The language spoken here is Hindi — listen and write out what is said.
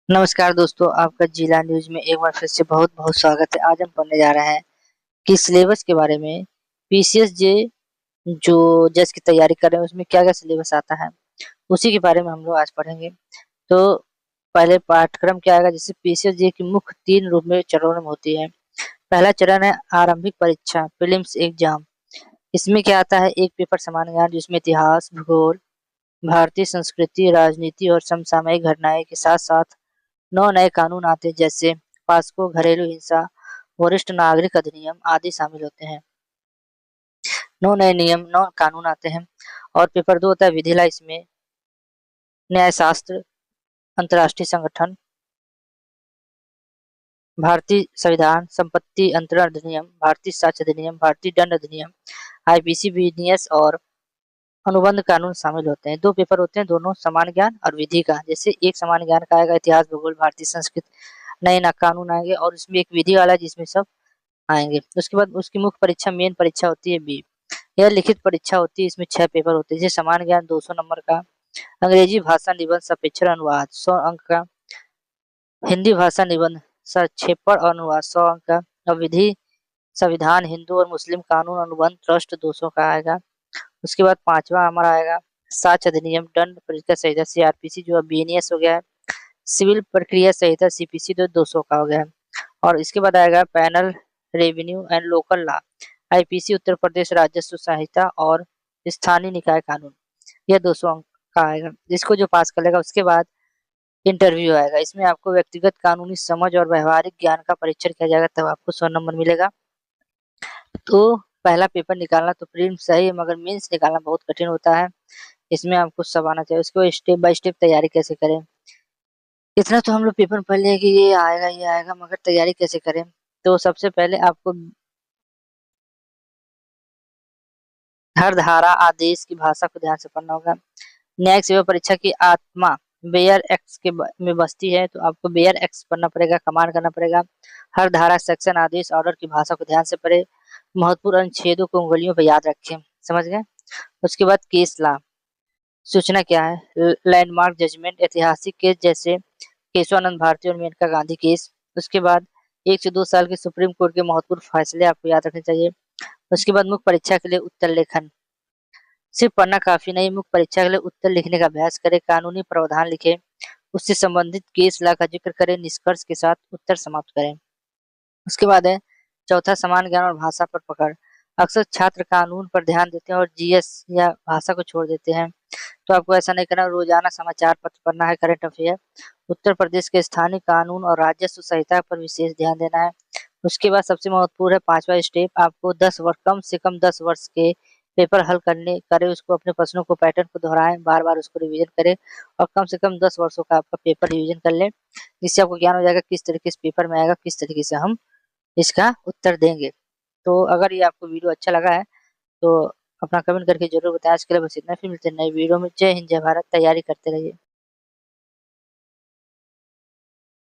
नमस्कार दोस्तों, आपका जिला न्यूज में एक बार फिर से बहुत-बहुत स्वागत है। आज हम पढ़ने जा रहे हैं कि सिलेबस के बारे में पीसीएस जे जो जज की तैयारी कर रहे हैं उसमें क्या-क्या सिलेबस आता है, उसी के बारे में हम लोग आज पढ़ेंगे। तो पहले पाठ्यक्रम क्या आएगा जैसे पीसीएस जे की मुख्य 3 रूप में चरणों में होती है। पहला चरण है आरंभिक परीक्षा प्रीलिम्स एग्जाम। इसमें क्या आता है एक पेपर सामान्य ज्ञान जिसमें इतिहास, भूगोल, भारतीय संस्कृति, राजनीति और समसामयिक घटनाएँ के साथ-साथ 9 नए कानून आते हैं जैसे पॉस्को, घरेलू हिंसा, वरिष्ठ नागरिक अधिनियम आदि शामिल होते हैं। 9 नए नियम, 9 कानून आते हैं और पेपर 2 होता है विधिला इसमें न्यायशास्त्र, अंतर्राष्ट्रीय संगठन, भारतीय संविधान, संपत्ति अंतरण अधिनियम, भारतीय साक्ष्य अधिनियम, भारतीय दंड अधिनियम, आईपीसी, बीएनएस और अनुबंध कानून शामिल होते हैं। 2 पेपर होते हैं, दोनों सामान्य ज्ञान और विधि का। जैसे एक सामान्य ज्ञान का आएगा इतिहास, भूगोल, भारतीय संस्कृति, नए ना कानून आएँगे और उसमें एक विधि वाला है जिसमें सब आएँगे। उसके बाद उसकी मुख्य परीक्षा मेन परीक्षा होती है बी। यह लिखित परीक्षा होती है, इसमें 6 पेपर होते हैं। जैसे सामान्य ज्ञान 200 नंबर का, अंग्रेजी भाषा निबंध सापेक्षर अनुवाद 100 अंक का, हिंदी भाषा निबंध संक्षेपण और अनुवाद 100 अंक का और विधि संविधान, हिंदू और मुस्लिम कानून अनुबंध ट्रस्ट 200 का आएगा। उसके बाद 5वां हमारा आएगा साक्ष्य अधिनियम, दंड परीक्षा संहिता सीआरपीसी जो अब बीएनएस हो गया है, सिविल प्रक्रिया संहिता सीपीसी तो 200 का हो गया है। और इसके बाद आएगा panel revenue and local law, IPC Uttar Pradesh राजस्व संहिता और स्थानीय निकाय कानून, यह 200 अंक का आएगा। इसको जो पास कर लेगा उसके बाद इंटरव्यू आएगा। इसमें आपको व्यक्तिगत कानूनी समझ और व्यावहारिक ज्ञान का परीक्षण किया जाएगा तब आपको 100 नंबर मिलेगा। तो पहला पेपर निकालना तो प्रीलिम्स सही है मगर मेंस निकालना बहुत कठिन होता है। इसमें आपको सब आना चाहिए। उसको स्टेप बाय स्टेप तैयारी कैसे करें? इतना तो हम लोग पेपर में पढ़ लिए कि ये आएगा मगर तैयारी कैसे करें? तो सबसे पहले आपको हर धारा, आदेश की भाषा को ध्यान से पढ़ना होगा। न्यायिक सेवा परीक्षा की आत्मा बेयर एक्ट्स के में बसती है तो आपको बेयर एक्ट्स पढ़ना पड़ेगा, कमांड करना पड़ेगा। हर धारा, सेक्शन, आदेश, ऑर्डर की भाषा को ध्यान से पढ़ें। महत्वपूर्ण अनुच्छेदों को उँगलियों पे याद रखें। समझ गए? उसके बाद केस लॉ, सूचना क्या है? लैंडमार्क जजमेंट, ऐतिहासिक केस जैसे केशवानंद भारती और मेनका गांधी केस। उसके बाद 1 से 2 साल के सुप्रीम कोर्ट के महत्वपूर्ण फैसले आपको याद रखने चाहिए। उसके बाद मुख्य परीक्षा के लिए उत्तर लेखन, सिर्फ पढ़ना काफ़ी नहीं, मुख्य परीक्षा के लिए उत्तर लिखने का अभ्यास करें, कानूनी प्रावधान लिखें, उससे संबंधित केस लॉ का ज़िक्र करें, निष्कर्ष के साथ उत्तर समाप्त करें। उसके बाद है चौथा समान ज्ञान और भाषा पर पकड़। अक्सर छात्र कानून पर ध्यान देते हैं और जीएस या भाषा को छोड़ देते हैं, तो आपको ऐसा नहीं करना। रोज़ाना समाचार पत्र पढ़ना है, करंट अफेयर, उत्तर प्रदेश के स्थानीय कानून और राजस्व संहिता पर विशेष ध्यान देना है। उसके बाद सबसे महत्वपूर्ण है 5वां स्टेप, आपको 10 वर्ष कम से कम 10 वर्ष के पेपर हल करें, उसको अपने प्रश्नों को पैटर्न को दोहराएँ, बार-बार उसको रिवीजन करें और कम से कम 10 वर्षों का आपका पेपर रिवीजन कर लें। जिससे आपको ज्ञान हो जाएगा किस तरीके से पेपर में आएगा, किस तरीके से हम इसका उत्तर देंगे। तो अगर ये आपको वीडियो अच्छा लगा है तो अपना कमेंट करके ज़रूर बताएँ। आज के लिए बस इतना, फिर मिलते हैं नई वीडियो में। जय हिंद, जय भारत। तैयारी करते रहिए।